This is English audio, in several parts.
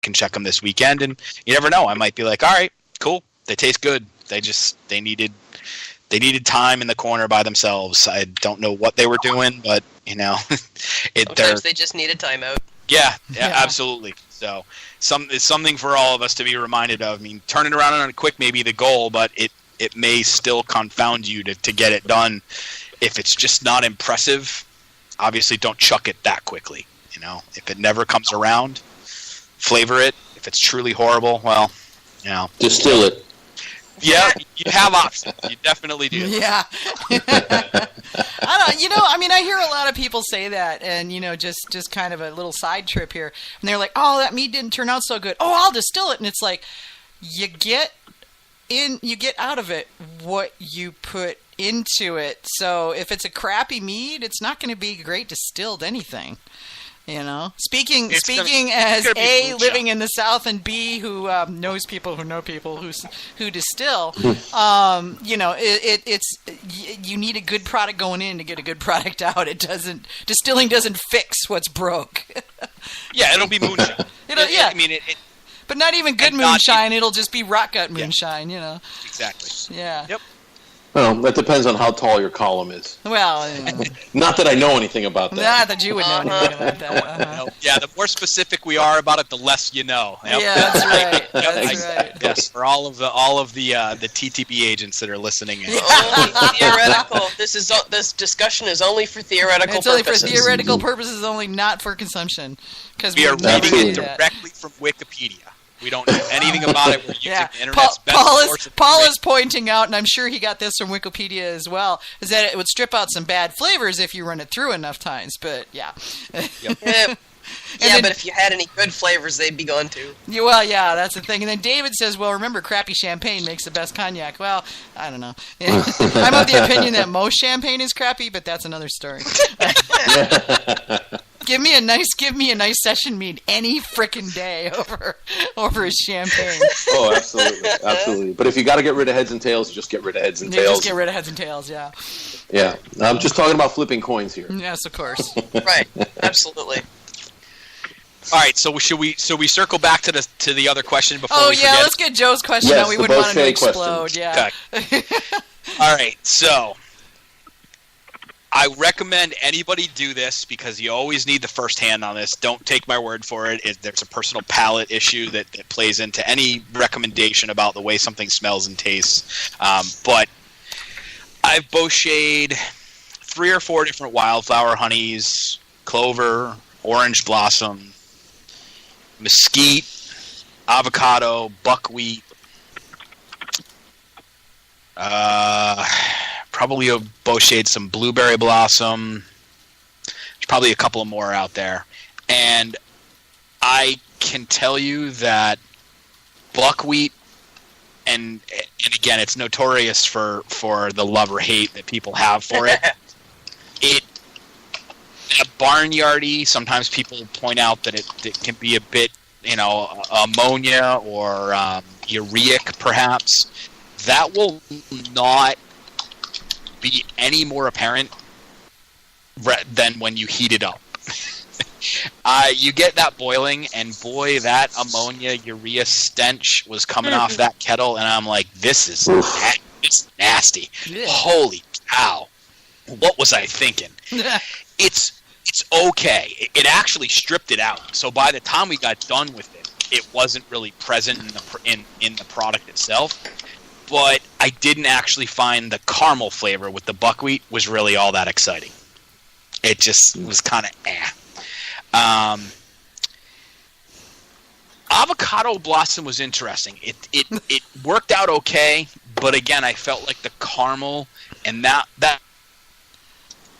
can check them this weekend, and you never know. I might be like, all right, cool. They taste good. They needed time in the corner by themselves. I don't know what they were doing, but sometimes they just need a timeout. Yeah, absolutely. So it's something for all of us to be reminded of. I mean, turning around on it quick may be the goal, but it may still confound you to get it done. If it's just not impressive, obviously don't chuck it that quickly. If it never comes around, flavor it. If it's truly horrible, well, distill it. Yeah, you have options. You definitely do. Yeah. I hear a lot of people say that, and just kind of a little side trip here, and they're like, "Oh, that mead didn't turn out so good. Oh, I'll distill it," and it's like, you get out of it what you put into it. So if it's a crappy mead, it's not going to be great distilled anything. Speaking as A, living in the South, and B, who knows people who know people who distill, it's you need a good product going in to get a good product out. Distilling doesn't fix what's broke. Yeah, it'll be moonshine. But not even good moonshine. It'll just be rock gut moonshine. Exactly. Yeah. Yep. Well, that depends on how tall your column is. Well, not that I know anything about that. Not that you would know anything about that. Yeah, the more specific we are about it, the less you know. Yep. Yeah, that's right. That's right. Yes, for all of the TTB agents that are listeing in. Only theoretical. This discussion is only for theoretical purposes. It's only for theoretical purposes, only not for consumption. Because we are reading it directly from Wikipedia. We don't know anything about it. We're using the internet's best source. Paul is pointing out, and I'm sure he got this from Wikipedia as well, is that it would strip out some bad flavors if you run it through enough times. But yeah. Yep. But if you had any good flavors, they'd be gone too. Well, yeah, that's the thing. And then David says, well, remember, crappy champagne makes the best cognac. Well, I don't know. I'm of the opinion that most champagne is crappy, but that's another story. Give me a nice session mead any frickin' day over a champagne. Oh, absolutely. But if you got to get rid of heads and tails, just get rid of heads and tails. Just get rid of heads and tails, yeah. Yeah, I'm just talking about flipping coins here. Yes, of course. Right, absolutely. All right, so should we circle back to the other question before we forget? Let's get Joe's question out. We wouldn't want him to explode. Question. Yeah. Okay. All right, so I recommend anybody do this because you always need the first hand on this. Don't take my word for it. There's a personal palate issue that plays into any recommendation about the way something smells and tastes. But I've bochetted 3 or 4 different wildflower honeys: clover, orange blossom, mesquite, avocado, buckwheat. Probably bochetted some blueberry blossom. There's probably a couple more out there. And I can tell you that buckwheat, and again, it's notorious for the love or hate that people have for it. Barnyardy, sometimes people point out that it can be a bit, ammonia or ureic, perhaps. That will not be any more apparent than when you heat it up. You get that boiling, and boy, that ammonia urea stench was coming off that kettle, and I'm like, this is nasty. Yeah. Holy cow. What was I thinking? It's okay. It actually stripped it out. So by the time we got done with it, it wasn't really present in the product itself. But I didn't actually find the caramel flavor with the buckwheat was really all that exciting. It just was kind of Avocado blossom was interesting. It worked out okay, but again, I felt like the caramel and that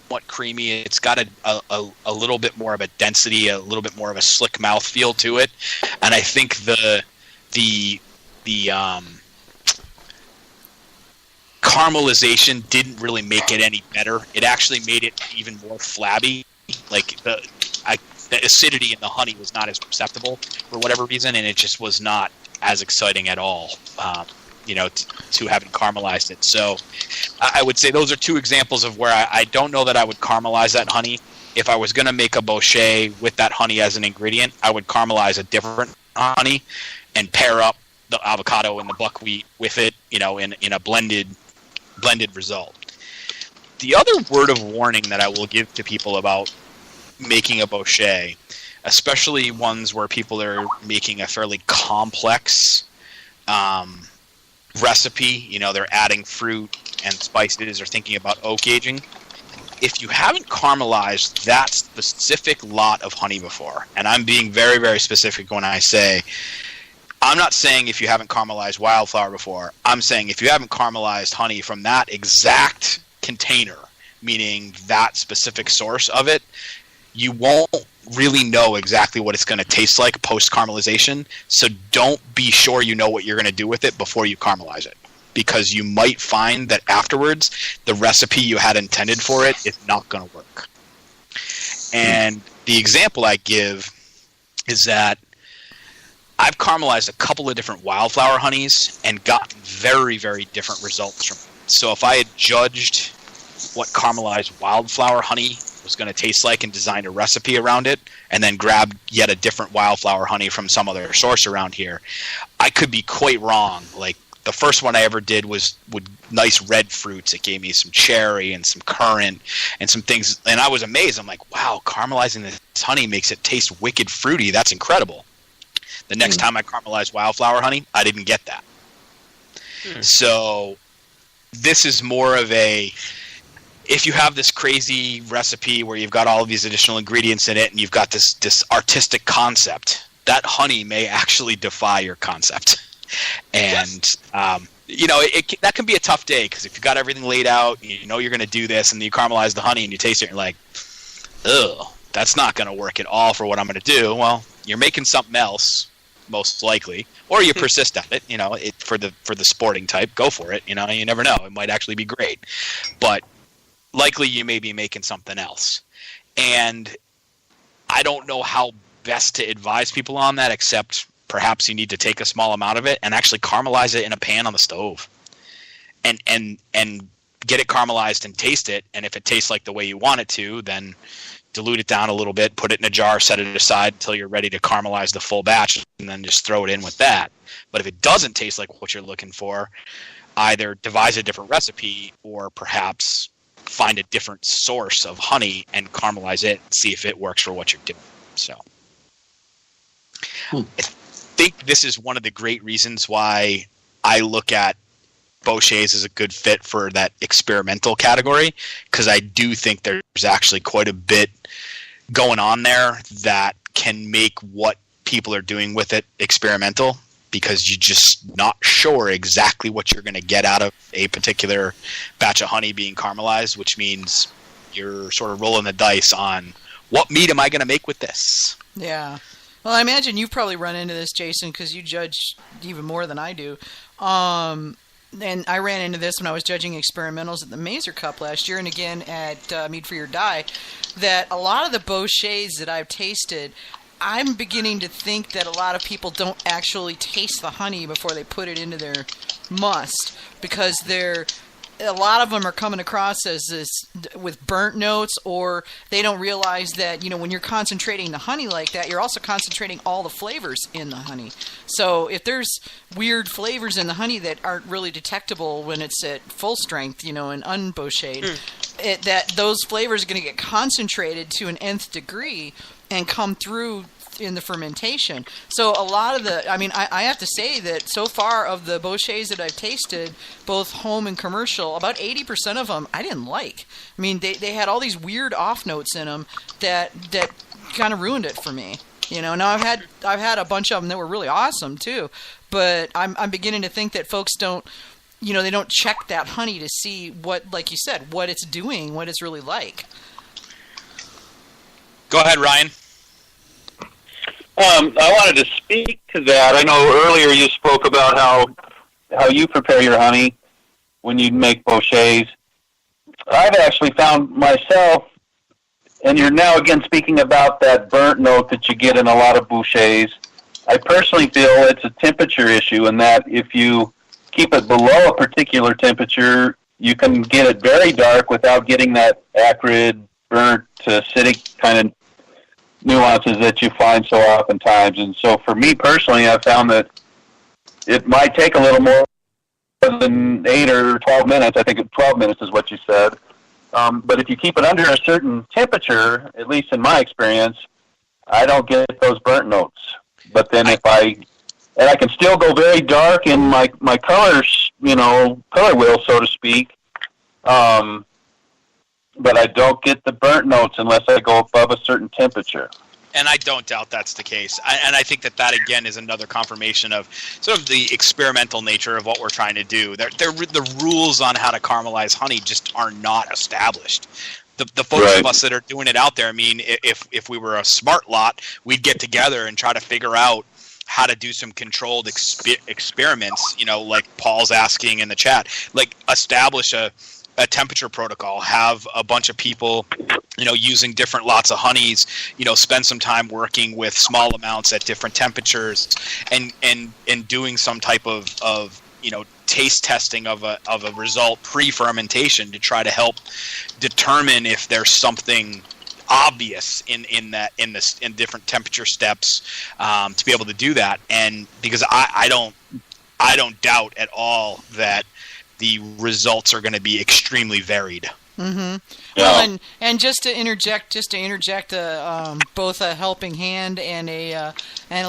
somewhat creamy. It's got a little bit more of a density, a little bit more of a slick mouthfeel to it, and I think the caramelization didn't really make it any better. It actually made it even more flabby. Like the acidity in the honey was not as perceptible for whatever reason, and it just was not as exciting at all. To having caramelized it. So I would say those are 2 examples of where I don't know that I would caramelize that honey. If I was going to make a bochet with that honey as an ingredient, I would caramelize a different honey and pair up the avocado and the buckwheat with it, in a blended result. The other word of warning that I will give to people about making a bochet, especially ones where people are making a fairly complex recipe, they're adding fruit and spices or thinking about oak aging. If you haven't caramelized that specific lot of honey before, and I'm being very, very specific when I say, I'm not saying if you haven't caramelized wildflower before, I'm saying if you haven't caramelized honey from that exact container, meaning that specific source of it, you won't really know exactly what it's going to taste like post-caramelization. So don't be sure you know what you're going to do with it before you caramelize it, because you might find that afterwards the recipe you had intended for it is not going to work. And the example I give is that I've caramelized a couple of different wildflower honeys and gotten very, very different results from it. So if I had judged what caramelized wildflower honey was going to taste like and designed a recipe around it, and then grabbed yet a different wildflower honey from some other source around here, I could be quite wrong. Like, the first one I ever did was with nice red fruits. It gave me some cherry and some currant and some things, and I was amazed. I'm like, wow, caramelizing this honey makes it taste wicked fruity. That's incredible. The next time I caramelized wildflower honey, I didn't get that. So this is more of a, if you have this crazy recipe where you've got all of these additional ingredients in it and you've got this artistic concept, that honey may actually defy your concept. And, that can be a tough day, because if you've got everything laid out, you're going to do this, and you caramelize the honey and you taste it, and you're like, ugh, that's not going to work at all for what I'm going to do. Well, you're making something else, most likely, or you persist at it, for the sporting type, go for it. You never know. It might actually be great, but likely you may be making something else. And I don't know how best to advise people on that, except perhaps you need to take a small amount of it and actually caramelize it in a pan on the stove and get it caramelized and taste it. And if it tastes like the way you want it to, then dilute it down a little bit, put it in a jar, set it aside until you're ready to caramelize the full batch, and then just throw it in with that. But if it doesn't taste like what you're looking for, either devise a different recipe or perhaps find a different source of honey and caramelize it and see if it works for what you're doing. So I think this is one of the great reasons why I look at bocets as a good fit for that experimental category, because I do think there's actually quite a bit going on there that can make what people are doing with it experimental, because you're just not sure exactly what you're going to get out of a particular batch of honey being caramelized, which means you're sort of rolling the dice on what mead am I going to make with this. Yeah. Well, I imagine you've probably run into this, Jason, because you judge even more than I do. And I ran into this when I was judging experimentals at the Mazer Cup last year, and again at Mead for Your Die, that a lot of the bocets that I've tasted, I'm beginning to think that a lot of people don't actually taste the honey before they put it into their must, because a lot of them are coming across as this with burnt notes, or they don't realize that, when you're concentrating the honey like that, you're also concentrating all the flavors in the honey. So if there's weird flavors in the honey that aren't really detectable when it's at full strength, and unbochetted, that those flavors are going to get concentrated to an nth degree and come through in the fermentation. So a lot of I have to say that so far of the bocets that I've tasted, both home and commercial, about 80% of them I didn't like. I mean, they had all these weird off notes in them that kind of ruined it for me. Now I've had a bunch of them that were really awesome too, but I'm beginning to think that folks don't, they don't check that honey to see what, like you said, what it's doing, what it's really like. Go ahead, Ryan. I wanted to speak to that. I know earlier you spoke about how you prepare your honey when you make bocets. I've actually found myself, and you're now again speaking about that burnt note that you get in a lot of bocets. I personally feel it's a temperature issue, and that if you keep it below a particular temperature, you can get it very dark without getting that acrid, burnt, acidic kind of nuances that you find so oftentimes. And so for me personally, I found that it might take a little more than 8 or 12 minutes. I think 12 minutes is what you said. But if you keep it under a certain temperature, at least in my experience, I don't get those burnt notes. But then I can still go very dark in my colors, color wheel, so to speak. But I don't get the burnt notes unless I go above a certain temperature. And I don't doubt that's the case. And I think that again, is another confirmation of sort of the experimental nature of what we're trying to do. The rules on how to caramelize honey just are not established. The folks of us that are doing it out there, I mean, if we were a smart lot, we'd get together and try to figure out how to do some controlled experiments, like Paul's asking in the chat, like establish a temperature protocol, have a bunch of people, using different lots of honeys, spend some time working with small amounts at different temperatures and doing some type of taste testing of a result pre-fermentation to try to help determine if there's something obvious in different temperature steps to be able to do that. And because I don't doubt at all that the results are going to be extremely varied. Mm-hmm. Well, and just to interject, both a helping hand and a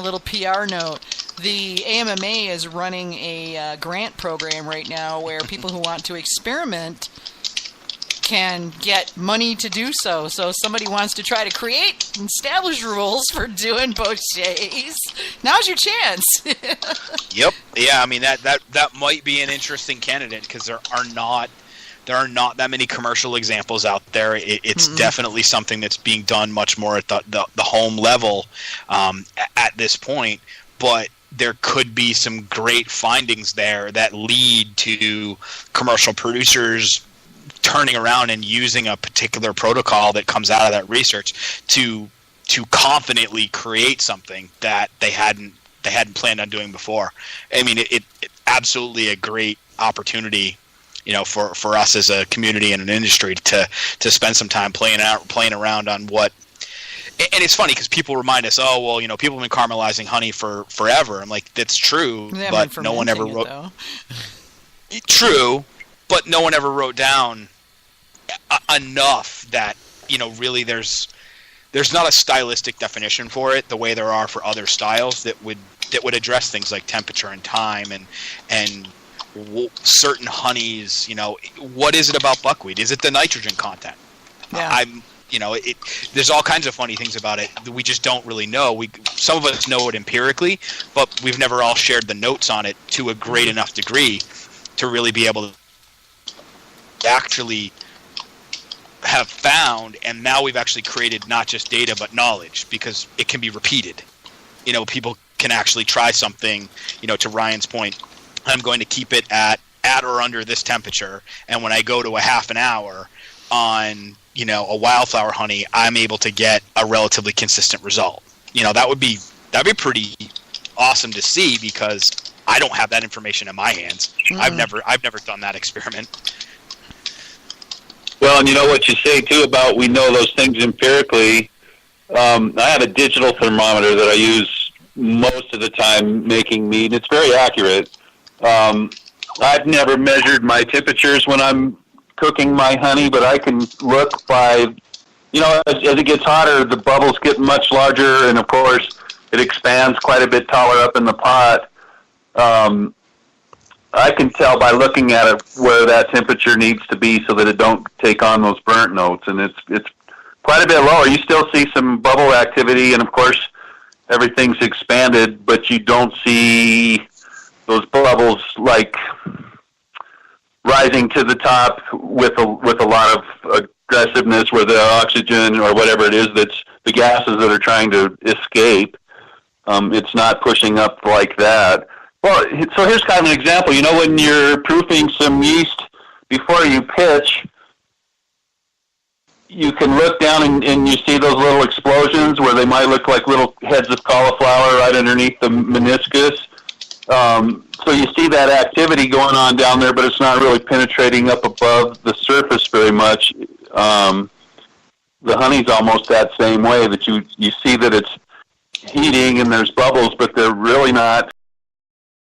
little PR note. The AMMA is running a grant program right now where people who want to experiment can get money to do so. So if somebody wants to try to create and establish rules for doing bouchées, now's your chance. Yep. Yeah, I mean that might be an interesting candidate because there are not that many commercial examples out there. It's definitely something that's being done much more at the home level at this point, but there could be some great findings there that lead to commercial producers turning around and using a particular protocol that comes out of that research to confidently create something that they hadn't planned on doing before. I mean, it absolutely a great opportunity, for us as a community and an industry to spend some time playing around on what. And it's funny because people remind us, people have been caramelizing honey for forever. I'm like, that's true, but no one ever wrote. True, but no one ever wrote down enough that really there's not a stylistic definition for it the way there are for other styles that would address things like temperature and time and certain honeys. What is it about buckwheat? Is it the nitrogen content? Yeah. There's all kinds of funny things about it that we just don't really know. Some of us know it empirically, but we've never all shared the notes on it to a great enough degree to really be able to actually have found. And now we've actually created not just data but knowledge, because it can be repeated. People can actually try something. To Ryan's point, I'm going to keep it at or under this temperature, and when I go to a half an hour on a wildflower honey, I'm able to get a relatively consistent result. That'd be pretty awesome to see, because I don't have that information in my hands. I've never done that experiment. Well, and what you say too about we know those things empirically. I have a digital thermometer that I use most of the time making mead. It's very accurate. I've never measured my temperatures when I'm cooking my honey, but I can look by, as it gets hotter, the bubbles get much larger, and of course it expands quite a bit taller up in the pot. I can tell by looking at it where that temperature needs to be so that it don't take on those burnt notes, and it's quite a bit lower. You still see some bubble activity, and of course everything's expanded, but you don't see those bubbles like rising to the top with a lot of aggressiveness, where the oxygen or whatever it is that's the gases that are trying to escape, it's not pushing up like that. Well, so here's kind of an example. When you're proofing some yeast before you pitch, you can look down and you see those little explosions where they might look like little heads of cauliflower right underneath the meniscus. So you see that activity going on down there, but it's not really penetrating up above the surface very much. the honey's almost that same way, that you see that it's heating and there's bubbles, but they're really not